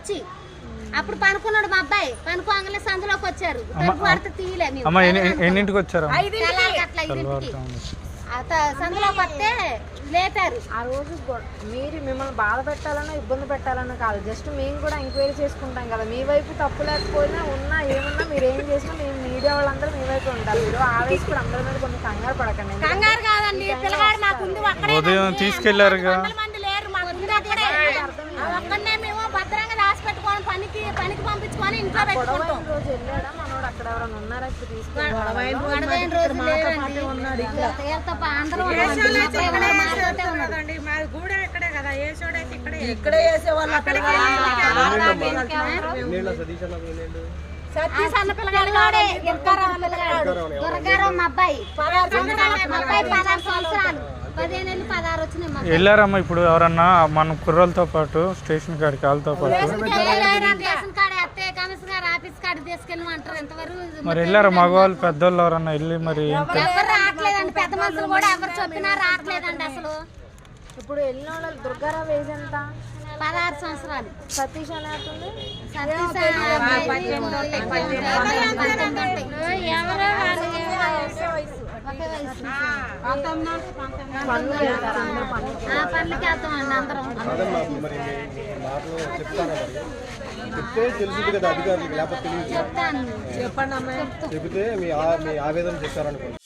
వచ్చి అప్పుడు పనుకున్నాడు మా అబ్బాయి పనుకోగానే సందులోకి వచ్చారు పడితే తీయలే ఎన్నింటికి వచ్చారు అట్లా సందులోకి వస్తే లేపారు. ఆ రోజు మీరు మిమ్మల్ని బాధ పెట్టాలన్నా ఇబ్బంది పెట్టాలన్నా కాదు, జస్ట్ మేము కూడా ఎంక్వైరీ చేసుకుంటాం కదా. మీ వైపు తప్పు లేకపోయినా ఉన్నా ఏమన్నా మీరు ఏం చేసినా మేము మీడియా వాళ్ళందరూ మీ వైపు ఉండాలి. మీరు ఆవేశపడి అందరి మీద కొంచెం కంగారు పడకండి. కంగారు కాదండి, పిల్లగాడు మాకుంది ఉదయం తీసుకెళ్లారుగా, ఒక్కనే మేము భద్రంగా దాచి పెట్టుకొని పనికి పంపించుకొని ఇంట్లో పెట్టుకుంటాం. రోజు వెళ్ళాడా మనోడు అక్కడ ఎవరైనా ఉన్నారా ఇప్పుడు తీసుకెళ్ళి? సతీష్ అన్న పిల్లగాడు దుర్గారావు మా అబ్బాయి 16 సంవత్సరాలు 15 ఏళ్ళు 16 వచ్చినాయి. వెళ్ళారమ్మా ఇప్పుడు ఎవరన్నా మన కుర్రలతో పాటు స్టేషన్ కాడికి వాళ్ళతో పాటు మరి వెళ్ళారా మగవాళ్ళు పెద్దవాళ్ళు ఎవరన్నా వెళ్ళి మరి ఎవరు రావట్లేదండి, పెద్ద మనుషులు కూడా ఎవరు చెప్పినా రావట్లేదండి. అసలు ఇప్పుడు వెళ్ళిన వాళ్ళు దుర్గారావు ఏజ్ ఎంత? 16 సంవత్సరాలు. సతీష్ అనే అతను పనులకి వెళ్తామండి అందరం. చెప్తే మీ ఆవేదన చేస్తారనుకోండి.